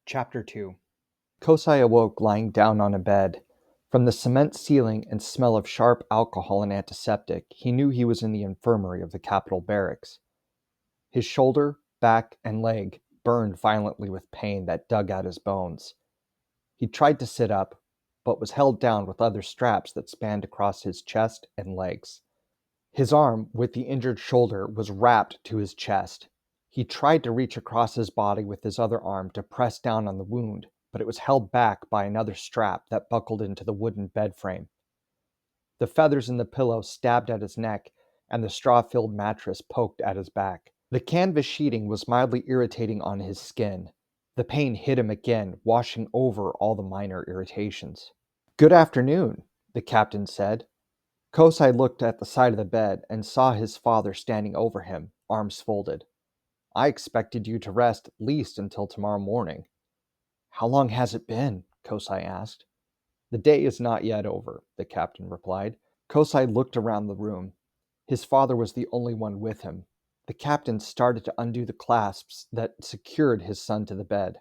Chapter 2. Kosai awoke lying down on a bed. From the cement ceiling and smell of sharp alcohol and antiseptic, he knew he was in the infirmary of the capital barracks. His shoulder, back, and leg burned violently with pain that dug at his bones. He tried to sit up, but was held down with other straps that spanned across his chest and legs. His arm, with the injured shoulder, was wrapped to his chest. He tried to reach across his body with his other arm to press down on the wound, but it was held back by another strap that buckled into the wooden bed frame. The feathers in the pillow stabbed at his neck, and the straw-filled mattress poked at his back. The canvas sheeting was mildly irritating on his skin. The pain hit him again, washing over all the minor irritations. "Good afternoon," the captain said. Kosai looked at the side of the bed and saw his father standing over him, arms folded. "I expected you to rest at least until tomorrow morning." "How long has it been?" Kosai asked. "The day is not yet over," the captain replied. Kosai looked around the room. His father was the only one with him. The captain started to undo the clasps that secured his son to the bed.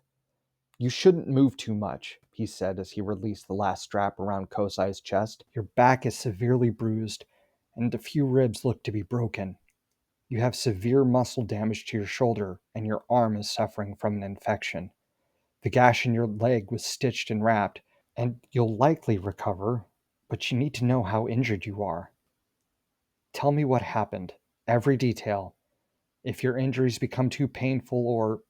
"You shouldn't move too much," he said as he released the last strap around Kosai's chest. "Your back is severely bruised, and a few ribs look to be broken. You have severe muscle damage to your shoulder, and your arm is suffering from an infection. The gash in your leg was stitched and wrapped, and you'll likely recover, but you need to know how injured you are. Tell me what happened, every detail. If your injuries become too painful or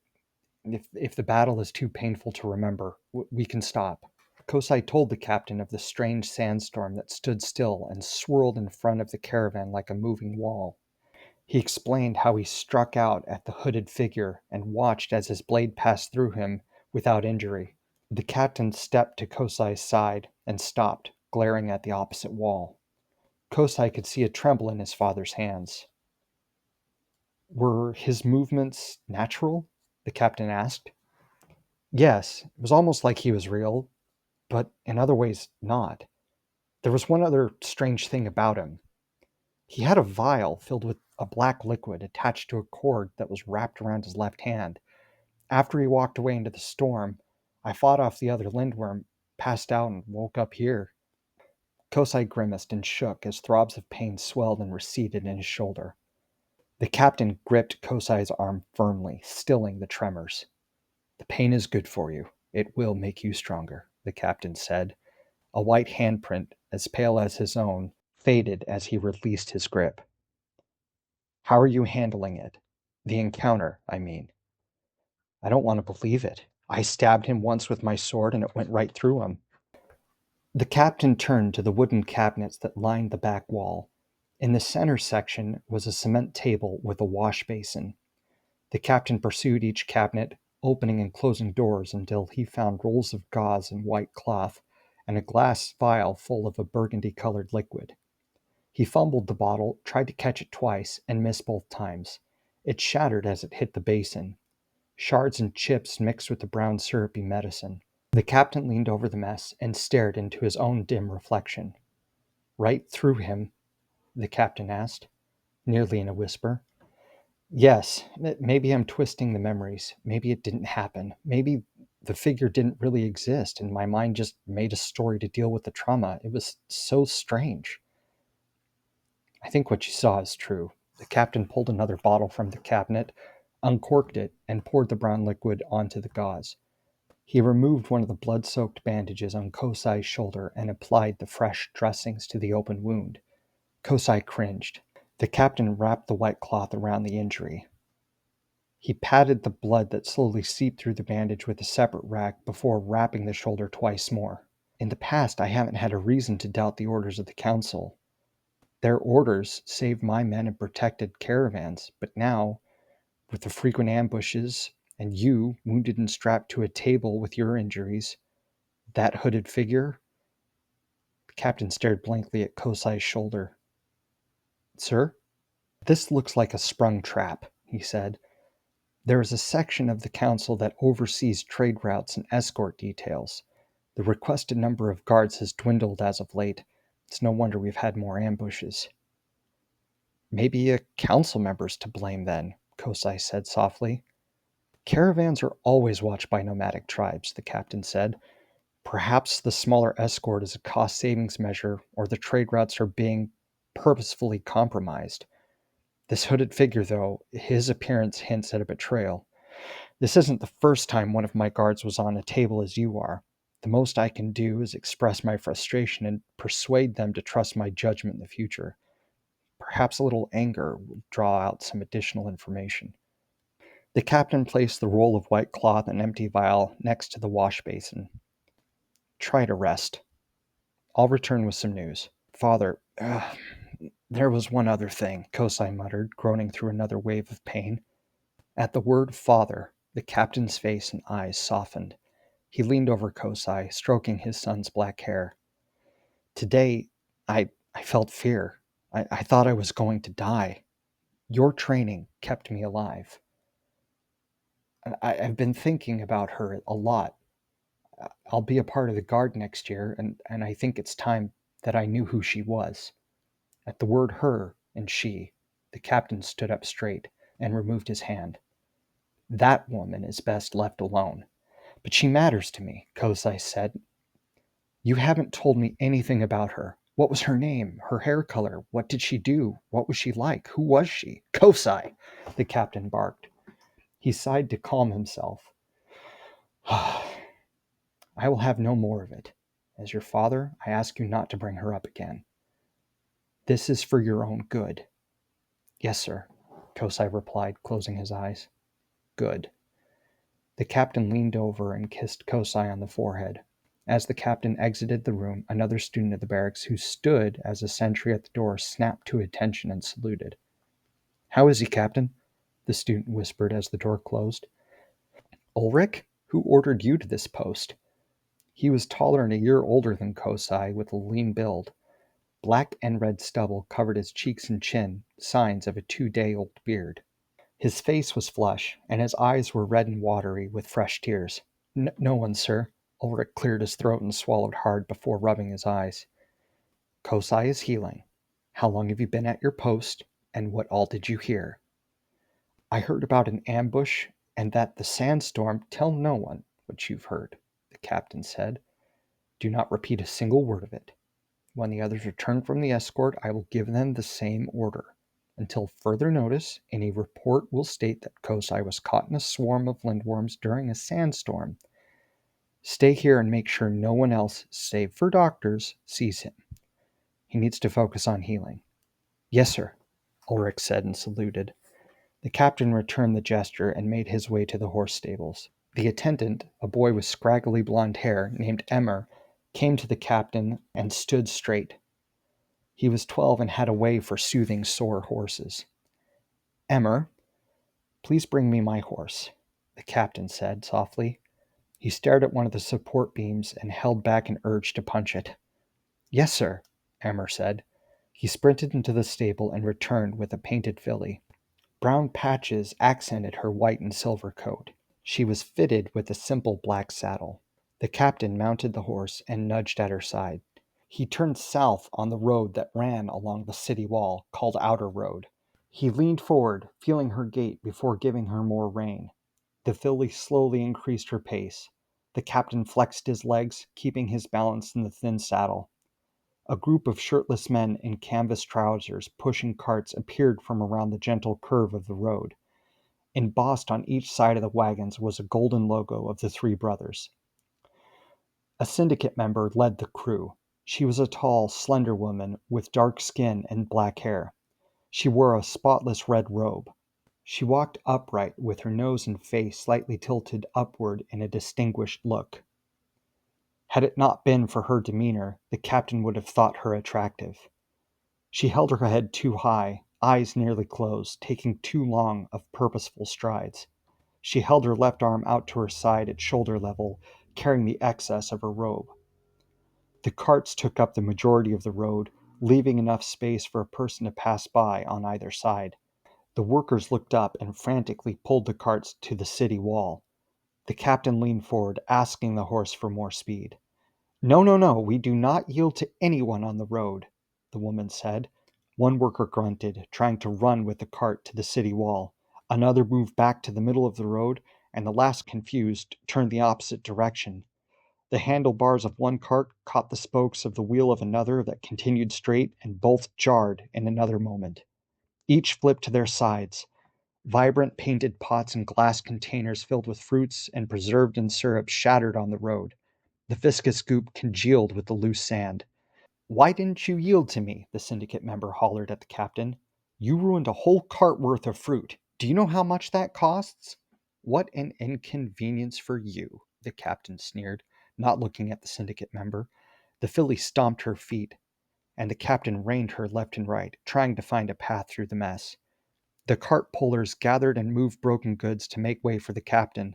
if the battle is too painful to remember, we can stop." Kosai told the captain of the strange sandstorm that stood still and swirled in front of the caravan like a moving wall. He explained how he struck out at the hooded figure and watched as his blade passed through him without injury. The captain stepped to Kosai's side and stopped, glaring at the opposite wall. Kosai could see a tremble in his father's hands. "Were his movements natural?" the captain asked. "Yes, it was almost like he was real, but in other ways not. There was one other strange thing about him. He had a vial filled with a black liquid attached to a cord that was wrapped around his left hand. After he walked away into the storm, I fought off the other lindworm, passed out, and woke up here." Kosai grimaced and shook as throbs of pain swelled and receded in his shoulder. The captain gripped Kosai's arm firmly, stilling the tremors. "The pain is good for you. It will make you stronger," the captain said. A white handprint, as pale as his own, faded as he released his grip. "How are you handling it? The encounter, I mean." "I don't want to believe it. I stabbed him once with my sword and it went right through him." The captain turned to the wooden cabinets that lined the back wall. In the center section was a cement table with a wash basin. The captain pursued each cabinet, opening and closing doors until he found rolls of gauze and white cloth and a glass vial full of a burgundy-colored liquid. He fumbled the bottle, tried to catch it twice, and missed both times. It shattered as it hit the basin. Shards and chips mixed with the brown syrupy medicine. The captain leaned over the mess and stared into his own dim reflection. "Right through him?" the captain asked, nearly in a whisper. "Yes, maybe I'm twisting the memories. Maybe it didn't happen. Maybe the figure didn't really exist and my mind just made a story to deal with the trauma. It was so strange." "I think what you saw is true." The captain pulled another bottle from the cabinet, uncorked it, and poured the brown liquid onto the gauze. He removed one of the blood-soaked bandages on Kosai's shoulder and applied the fresh dressings to the open wound. Kosai cringed. The captain wrapped the white cloth around the injury. He patted the blood that slowly seeped through the bandage with a separate rag before wrapping the shoulder twice more. "In the past, I haven't had a reason to doubt the orders of the council. Their orders saved my men and protected caravans, but now, with the frequent ambushes, and you wounded and strapped to a table with your injuries, that hooded figure..." The captain stared blankly at Kosai's shoulder. "Sir? This looks like a sprung trap," he said. "There is a section of the council that oversees trade routes and escort details. The requested number of guards has dwindled as of late. It's no wonder we've had more ambushes." "Maybe a council member's to blame then," Kosai said softly. Caravans are always watched by nomadic tribes, the captain said. Perhaps the smaller escort is a cost savings measure, or the trade routes are being purposefully compromised. This hooded figure, though, his appearance hints at a betrayal. This isn't the first time one of my guards was on a table as you are. The most I can do is express my frustration and persuade them to trust my judgment in the future. Perhaps a little anger will draw out some additional information. The captain placed the roll of white cloth and empty vial next to the wash basin. Try to rest. I'll return with some news. Father, there was one other thing, Kosai muttered, groaning through another wave of pain. At the word father, the captain's face and eyes softened. He leaned over Kosai, stroking his son's black hair. Today, I felt fear. I thought I was going to die. Your training kept me alive. I've been thinking about her a lot. I'll be a part of the guard next year, and I think it's time that I knew who she was. At the word her and she, the captain stood up straight and removed his hand. That woman is best left alone. But she matters to me, Kosai said. You haven't told me anything about her. What was her name? Her hair color? What did she do? What was she like? Who was she? Kosai! The captain barked. He sighed to calm himself. I will have no more of it. As your father, I ask you not to bring her up again. This is for your own good. Yes, sir, Kosai replied, closing his eyes. Good. The captain leaned over and kissed Kosai on the forehead. As the captain exited the room, another student of the barracks who stood as a sentry at the door snapped to attention and saluted. How is he, Captain? The student whispered as the door closed. Ulrich? Who ordered you to this post? He was taller and a year older than Kosai, with a lean build. Black and red stubble covered his cheeks and chin, signs of a 2-day-old beard. His face was flush, and his eyes were red and watery with fresh tears. No one, sir. Ulrich cleared his throat and swallowed hard before rubbing his eyes. Kosai is healing. How long have you been at your post, and what all did you hear? I heard about an ambush, and that the sandstorm. Tell no one what you've heard, the captain said. Do not repeat a single word of it. When the others return from the escort, I will give them the same order. Until further notice, any report will state that Kosai was caught in a swarm of lindworms during a sandstorm. Stay here and make sure no one else, save for doctors, sees him. He needs to focus on healing. Yes, sir, Ulrich said and saluted. The captain returned the gesture and made his way to the horse stables. The attendant, a boy with scraggly blonde hair named Emmer, came to the captain and stood straight. He was 12 and had a way for soothing sore horses. Emmer, please bring me my horse, the captain said softly. He stared at one of the support beams and held back an urge to punch it. Yes, sir, Emmer said. He sprinted into the stable and returned with a painted filly. Brown patches accented her white and silver coat. She was fitted with a simple black saddle. The captain mounted the horse and nudged at her side. He turned south on the road that ran along the city wall, called Outer Road. He leaned forward, feeling her gait before giving her more rein. The filly slowly increased her pace. The captain flexed his legs, keeping his balance in the thin saddle. A group of shirtless men in canvas trousers pushing carts appeared from around the gentle curve of the road. Embossed on each side of the wagons was a golden logo of the three brothers. A syndicate member led the crew. She was a tall, slender woman with dark skin and black hair. She wore a spotless red robe. She walked upright with her nose and face slightly tilted upward in a distinguished look. Had it not been for her demeanor, the captain would have thought her attractive. She held her head too high, eyes nearly closed, taking too long of purposeful strides. She held her left arm out to her side at shoulder level, carrying the excess of her robe. The carts took up the majority of the road, leaving enough space for a person to pass by on either side. The workers looked up and frantically pulled the carts to the city wall. The captain leaned forward, asking the horse for more speed. No, no, no, we do not yield to anyone on the road, the woman said. One worker grunted, trying to run with the cart to the city wall. Another moved back to the middle of the road, and the last, confused, turned the opposite direction. The handlebars of one cart caught the spokes of the wheel of another that continued straight, and both jarred in another moment. Each flipped to their sides. Vibrant painted pots and glass containers filled with fruits and preserved in syrup shattered on the road. The viscous goop congealed with the loose sand. "Why didn't you yield to me?" the syndicate member hollered at the captain. "You ruined a whole cart worth of fruit. Do you know how much that costs?" "What an inconvenience for you," the captain sneered, not looking at the syndicate member. The filly stomped her feet, and the captain reined her left and right, trying to find a path through the mess. The cart pullers gathered and moved broken goods to make way for the captain.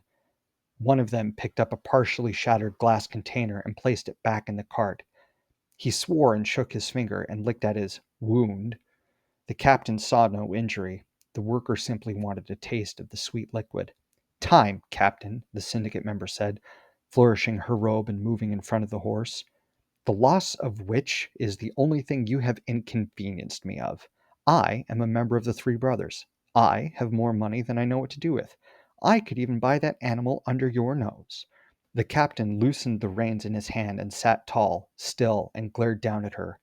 One of them picked up a partially shattered glass container and placed it back in the cart. He swore and shook his finger and licked at his wound. The captain saw no injury. The worker simply wanted a taste of the sweet liquid. "Time, Captain," the syndicate member said, flourishing her robe and moving in front of the horse. "The loss of which is the only thing you have inconvenienced me of. I am a member of the Three Brothers. I have more money than I know what to do with. I could even buy that animal under your nose." The captain loosened the reins in his hand and sat tall, still, and glared down at her.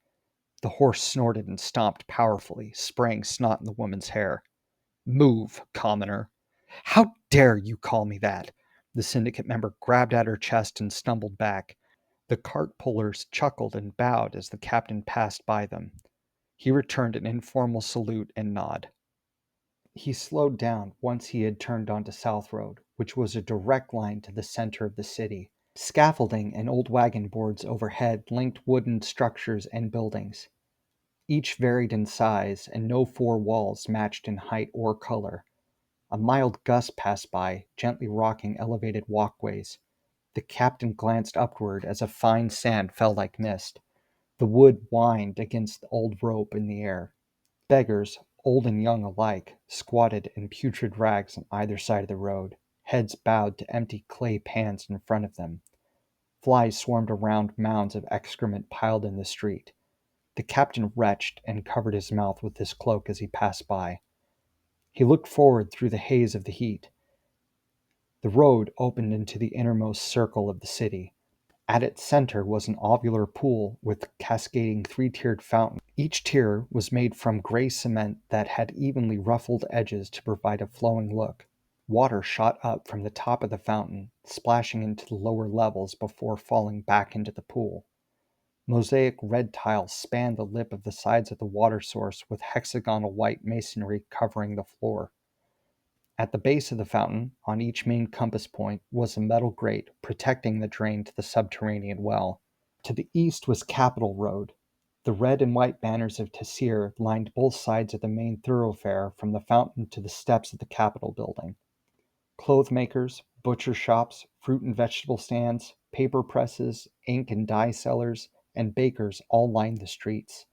The horse snorted and stomped powerfully, spraying snot in the woman's hair. "Move, commoner." "How dare you call me that?" The syndicate member grabbed at her chest and stumbled back. The cart pullers chuckled and bowed as the captain passed by them. He returned an informal salute and nod. He slowed down once he had turned onto South Road, which was a direct line to the center of the city. Scaffolding and old wagon boards overhead linked wooden structures and buildings. Each varied in size, and no four walls matched in height or color. A mild gust passed by, gently rocking elevated walkways. The captain glanced upward as a fine sand fell like mist. The wood whined against the old rope in the air. Beggars, old and young alike, squatted in putrid rags on either side of the road, heads bowed to empty clay pans in front of them. Flies swarmed around mounds of excrement piled in the street. The captain retched and covered his mouth with his cloak as he passed by. He looked forward through the haze of the heat. The road opened into the innermost circle of the city. At its center was an ovular pool with cascading three-tiered fountain. Each tier was made from gray cement that had evenly ruffled edges to provide a flowing look. Water shot up from the top of the fountain, splashing into the lower levels before falling back into the pool. Mosaic red tiles spanned the lip of the sides of the water source with hexagonal white masonry covering the floor. At the base of the fountain, on each main compass point, was a metal grate protecting the drain to the subterranean well. To the east was Capitol Road. The red and white banners of Tessír lined both sides of the main thoroughfare from the fountain to the steps of the Capitol building. Clothes makers, butcher shops, fruit and vegetable stands, paper presses, ink and dye sellers, and bakers all lined the streets.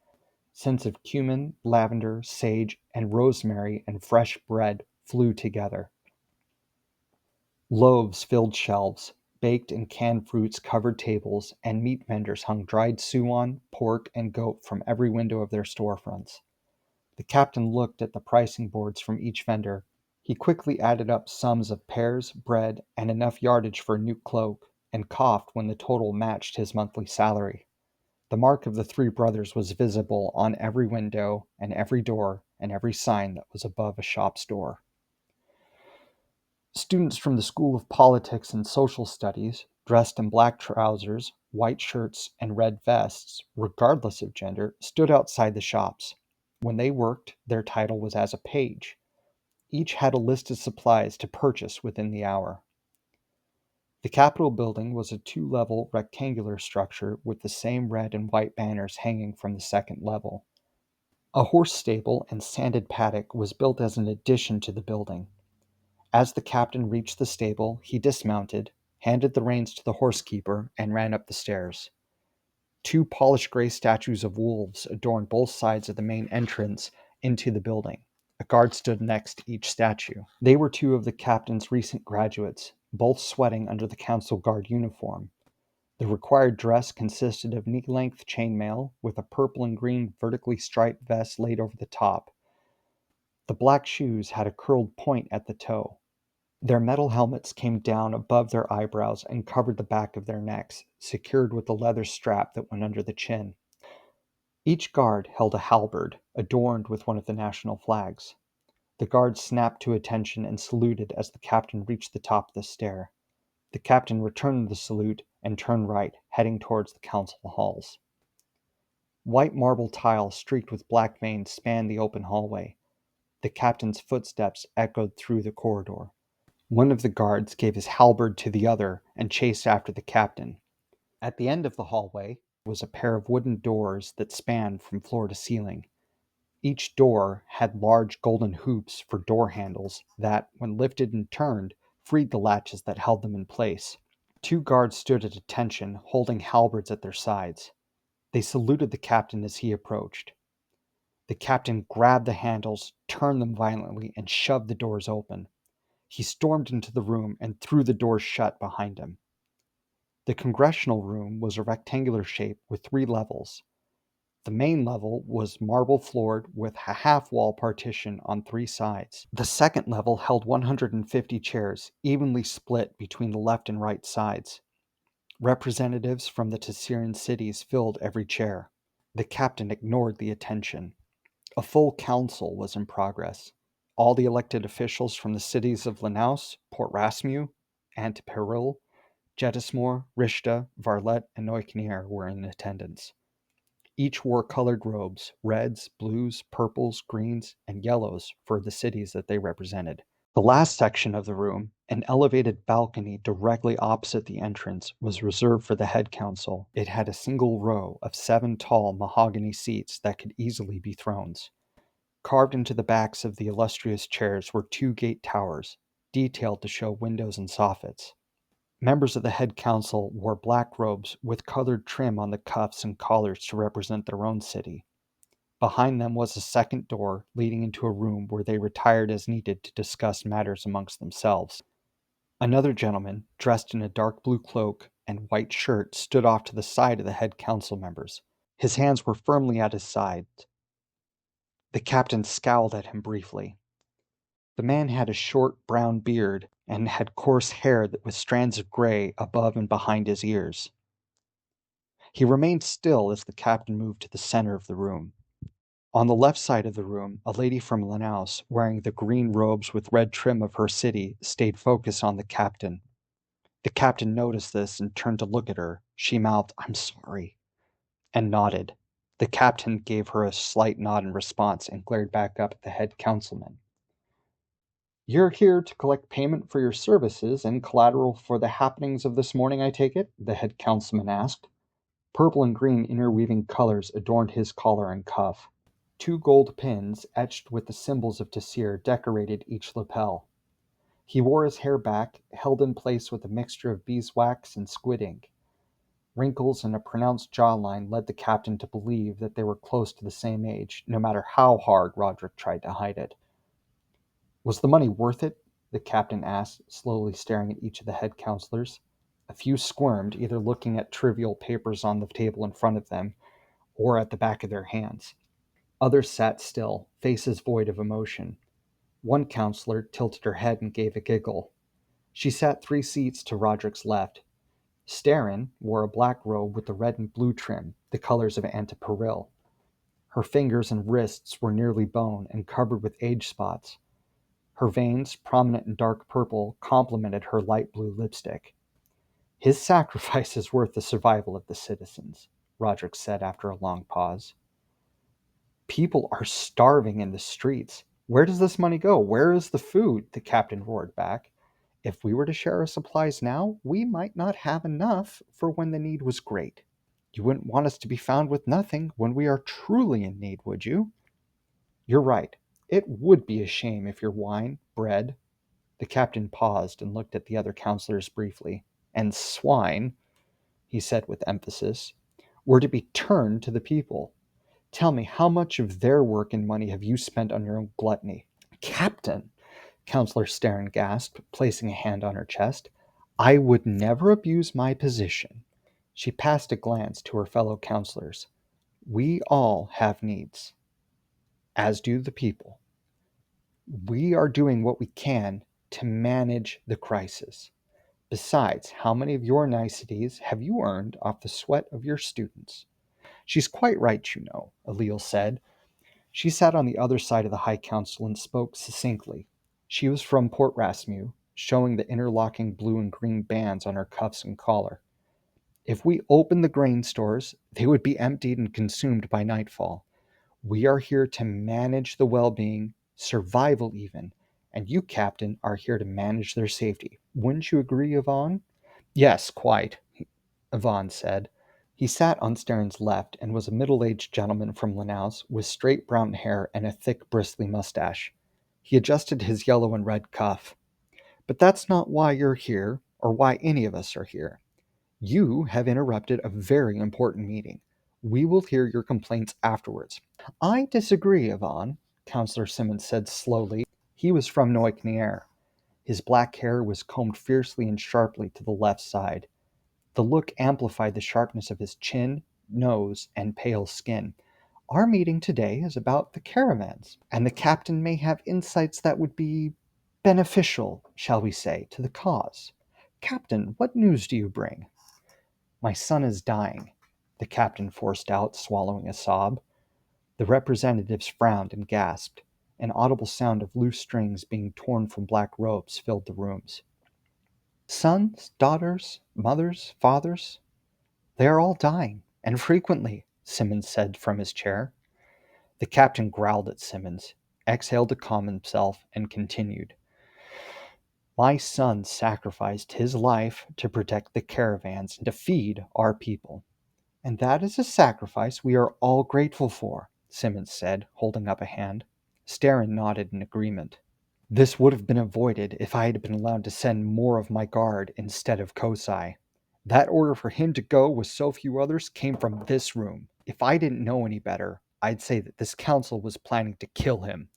Scents of cumin, lavender, sage, and rosemary and fresh bread flew together. Loaves filled shelves, baked and canned fruits covered tables, and meat vendors hung dried suan, pork, and goat from every window of their storefronts. The captain looked at the pricing boards from each vendor. He quickly added up sums of pears, bread, and enough yardage for a new cloak, and coughed when the total matched his monthly salary. The mark of the Three Brothers was visible on every window and every door and every sign that was above a shop's door. Students from the School of Politics and Social Studies, dressed in black trousers, white shirts, and red vests, regardless of gender, stood outside the shops. When they worked, their title was as a page. Each had a list of supplies to purchase within the hour. The Capitol building was a two-level rectangular structure with the same red and white banners hanging from the second level. A horse stable and sanded paddock was built as an addition to the building. As the captain reached the stable, he dismounted, handed the reins to the horsekeeper, and ran up the stairs. Two polished gray statues of wolves adorned both sides of the main entrance into the building. A guard stood next to each statue. They were two of the captain's recent graduates, both sweating under the council guard uniform. The required dress consisted of knee-length chainmail with a purple and green vertically striped vest laid over the top. The black shoes had a curled point at the toe. Their metal helmets came down above their eyebrows and covered the back of their necks, secured with a leather strap that went under the chin. Each guard held a halberd, adorned with one of the national flags. The guard snapped to attention and saluted as the captain reached the top of the stair. The captain returned the salute and turned right, heading towards the council halls. White marble tiles streaked with black veins spanned the open hallway. The captain's footsteps echoed through the corridor. One of the guards gave his halberd to the other and chased after the captain. At the end of the hallway was a pair of wooden doors that spanned from floor to ceiling. Each door had large golden hoops for door handles that, when lifted and turned, freed the latches that held them in place. Two guards stood at attention, holding halberds at their sides. They saluted the captain as he approached. The captain grabbed the handles, turned them violently, and shoved the doors open. He stormed into the room and threw the doors shut behind him. The congressional room was a rectangular shape with 3 levels. The main level was marble floored with a half-wall partition on 3 sides. The second level held 150 chairs, evenly split between the left and right sides. Representatives from the Tessír cities filled every chair. The captain ignored the attention. A full council was in progress. All the elected officials from the cities of Lanaus, Port Rasmu, Antiperil, Jetismore, Rishta, Varlette, and Noiknaer were in attendance. Each wore colored robes, reds, blues, purples, greens, and yellows for the cities that they represented. The last section of the room, an elevated balcony directly opposite the entrance, was reserved for the head council. It had a single row of 7 tall mahogany seats that could easily be thrones. Carved into the backs of the illustrious chairs were 2 gate towers, detailed to show windows and soffits. Members of the head council wore black robes with colored trim on the cuffs and collars to represent their own city. Behind them was a second door leading into a room where they retired as needed to discuss matters amongst themselves. Another gentleman, dressed in a dark blue cloak and white shirt, stood off to the side of the head council members. His hands were firmly at his sides. The captain scowled at him briefly. The man had a short brown beard and had coarse hair with strands of gray above and behind his ears. He remained still as the captain moved to the center of the room. On the left side of the room, a lady from Lanaus, wearing the green robes with red trim of her city, stayed focused on the captain. The captain noticed this and turned to look at her. She mouthed, "I'm sorry," and nodded. The captain gave her a slight nod in response and glared back up at the head councilman. "You're here to collect payment for your services and collateral for the happenings of this morning, I take it?" the head councilman asked. Purple and green interweaving colors adorned his collar and cuff. 2 gold pins, etched with the symbols of Tessír, decorated each lapel. He wore his hair back, held in place with a mixture of beeswax and squid ink. Wrinkles and a pronounced jawline led the captain to believe that they were close to the same age, no matter how hard Roderick tried to hide it. "Was the money worth it?" the captain asked, slowly staring at each of the head counselors. A few squirmed, either looking at trivial papers on the table in front of them or at the back of their hands. Others sat still, faces void of emotion. One counselor tilted her head and gave a giggle. She sat 3 seats to Roderick's left. Starin wore a black robe with the red and blue trim, the colors of Antiperil. Her fingers and wrists were nearly bone and covered with age spots. Her veins, prominent and dark purple, complemented her light blue lipstick. "His sacrifice is worth the survival of the citizens," Roderick said after a long pause. "People are starving in the streets. Where does this money go? Where is the food?" the captain roared back. "If we were to share our supplies now, we might not have enough for when the need was great. You wouldn't want us to be found with nothing when we are truly in need, would you?" "You're right. It would be a shame if your wine, bread—" The captain paused and looked at the other counselors briefly. "And swine," he said with emphasis, "were to be turned to the people. Tell me, how much of their work and money have you spent on your own gluttony?" "Captain," Counselor Starin gasped, placing a hand on her chest, "I would never abuse my position." She passed a glance to her fellow counselors. "We all have needs, as do the people. We are doing what we can to manage the crisis. Besides, how many of your niceties have you earned off the sweat of your students? She's quite right, you know, Alil said. She sat on the other side of the High Council and spoke succinctly. She was from Port Rasmu, showing the interlocking blue and green bands on her cuffs and collar. If we opened the grain stores, they would be emptied and consumed by nightfall. We are here to manage the well-being, survival even, and you, Captain, are here to manage their safety. Wouldn't you agree, Yvonne? Yes, quite, Yvonne said. He sat on Stern's left and was a middle-aged gentleman from Lanaus with straight brown hair and a thick, bristly mustache. He adjusted his yellow and red cuff. But that's not why you're here, or why any of us are here. You have interrupted a very important meeting. We will hear your complaints afterwards. I disagree, Yvonne, Counselor Simmons said slowly. He was from Noiknaer. His black hair was combed fiercely and sharply to the left side. The look amplified the sharpness of his chin, nose, and pale skin. Our meeting today is about the caravans, and the captain may have insights that would be beneficial, shall we say, to the cause. Captain, what news do you bring? My son is dying, the captain forced out, swallowing a sob. The representatives frowned and gasped. An audible sound of loose strings being torn from black ropes filled the rooms. Sons, daughters, mothers, fathers, they are all dying, and frequently, Simmons said from his chair. The captain growled at Simmons, exhaled to calm himself, and continued. My son sacrificed his life to protect the caravans and to feed our people. And that is a sacrifice we are all grateful for, Simmons said, holding up a hand. Starin nodded in agreement. This would have been avoided if I had been allowed to send more of my guard instead of Kosai. That order for him to go with so few others came from this room. If I didn't know any better, I'd say that this council was planning to kill him.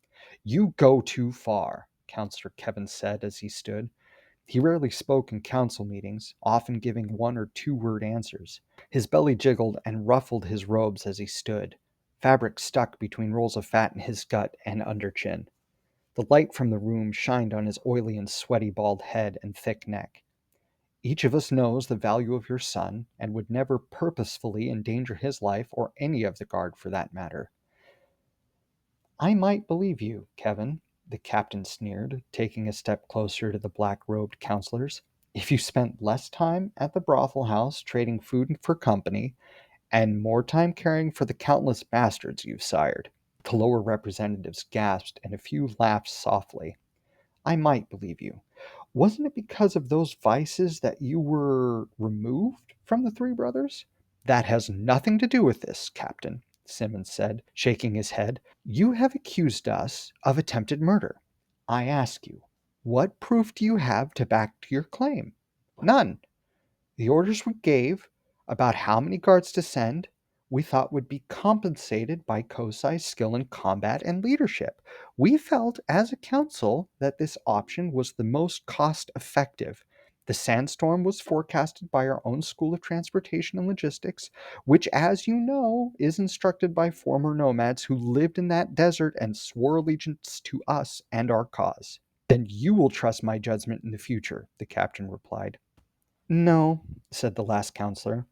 You go too far, Councillor Kevin said as he stood. He rarely spoke in council meetings, often giving one or two-word answers. His belly jiggled and ruffled his robes as he stood. Fabric stuck between rolls of fat in his gut and underchin. The light from the room shined on his oily and sweaty bald head and thick neck. Each of us knows the value of your son and would never purposefully endanger his life or any of the guard for that matter. I might believe you, Kevin, the captain sneered, taking a step closer to the black-robed counselors, if you spent less time at the brothel house trading food for company and more time caring for the countless bastards you've sired. The lower representatives gasped and a few laughed softly. I might believe you. Wasn't it because of those vices that you were removed from the three brothers? That has nothing to do with this, Captain, Simmons said, shaking his head. You have accused us of attempted murder. I ask you, what proof do you have to back your claim? None. The orders we gave about how many guards to send, we thought would be compensated by Kosai's skill in combat and leadership. We felt as a council that this option was the most cost effective. The sandstorm was forecasted by our own School of Transportation and Logistics, which, as you know, is instructed by former nomads who lived in that desert and swore allegiance to us and our cause. Then you will trust my judgment in the future, the captain replied. No, said the last counselor.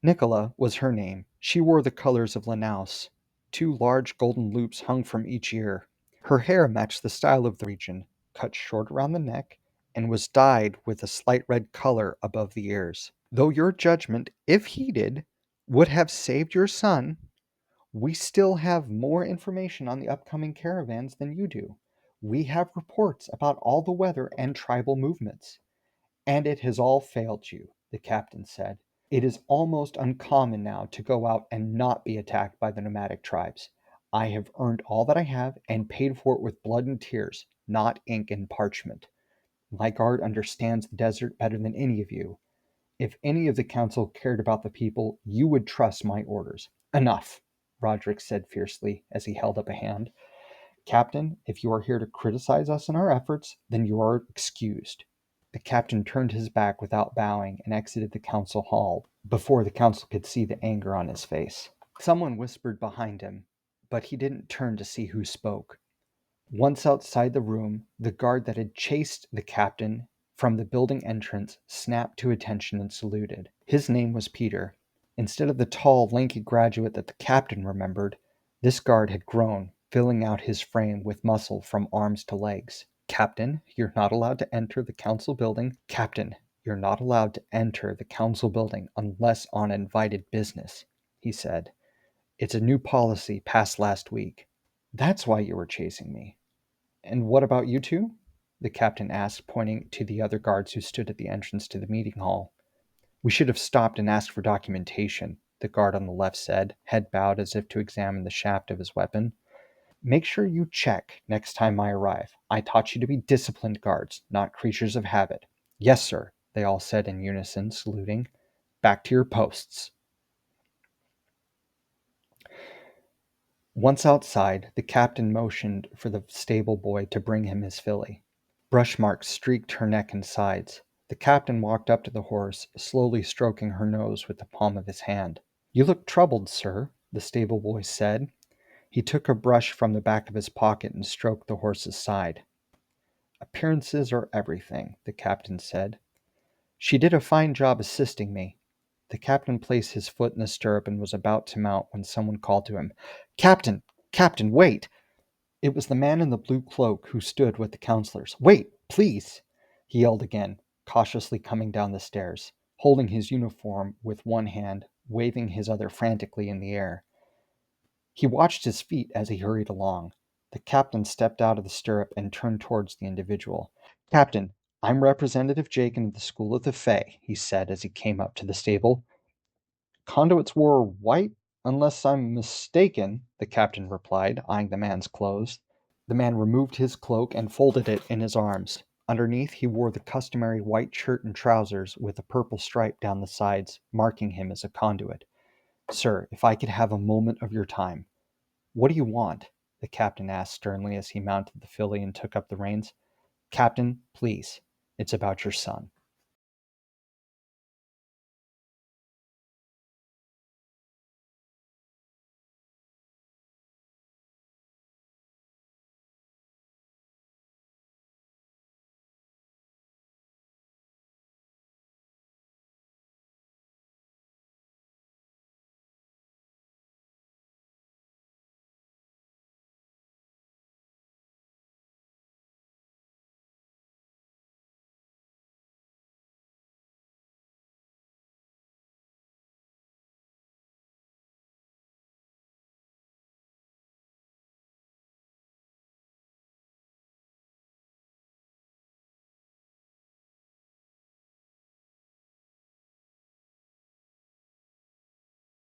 Nicola was her name. She wore the colors of Lanaus. Two large golden loops hung from each ear. Her hair matched the style of the region, cut short around the neck, and was dyed with a slight red color above the ears. Though your judgment, if heeded, would have saved your son, we still have more information on the upcoming caravans than you do. We have reports about all the weather and tribal movements. And it has all failed you, the captain said. It is almost uncommon now to go out and not be attacked by the nomadic tribes. I have earned all that I have and paid for it with blood and tears, not ink and parchment. My guard understands the desert better than any of you. If any of the council cared about the people, you would trust my orders. Enough, Roderick said fiercely as he held up a hand. Captain, if you are here to criticize us in our efforts, then you are excused. The captain turned his back without bowing and exited the council hall before the council could see the anger on his face. Someone whispered behind him, but he didn't turn to see who spoke. Once outside the room, the guard that had chased the captain from the building entrance snapped to attention and saluted. His name was Peter. Instead of the tall, lanky graduate that the captain remembered, this guard had grown, filling out his frame with muscle from arms to legs. "Captain, you're not allowed to enter the council building. Captain, you're not allowed to enter the council building unless on invited business," he said. "It's a new policy passed last week." "That's why you were chasing me." "And what about you two?" the captain asked, pointing to the other guards who stood at the entrance to the meeting hall. "We should have stopped and asked for documentation," the guard on the left said, head bowed as if to examine the shaft of his weapon. "Make sure you check next time I arrive. I taught you to be disciplined guards, not creatures of habit." "Yes, sir," they all said in unison, saluting. "Back to your posts." Once outside, the captain motioned for the stable boy to bring him his filly. Brush marks streaked her neck and sides. The captain walked up to the horse, slowly stroking her nose with the palm of his hand. "You look troubled, sir," the stable boy said. He took a brush from the back of his pocket and stroked the horse's side. "Appearances are everything," the captain said. "She did a fine job assisting me." The captain placed his foot in the stirrup and was about to mount when someone called to him. "Captain! Captain, wait!" It was the man in the blue cloak who stood with the counselors. "Wait, please!" he yelled again, cautiously coming down the stairs, holding his uniform with one hand, waving his other frantically in the air. He watched his feet as he hurried along. The captain stepped out of the stirrup and turned towards the individual. "Captain, I'm Representative Jacob of the School of the Faye," he said as he came up to the stable. "Conduits wore white, unless I'm mistaken," the captain replied, eyeing the man's clothes. The man removed his cloak and folded it in his arms. Underneath, he wore the customary white shirt and trousers with a purple stripe down the sides, marking him as a conduit. "Sir, if I could have a moment of your time." "What do you want?" the captain asked sternly as he mounted the filly and took up the reins. "Captain, please, it's about your son."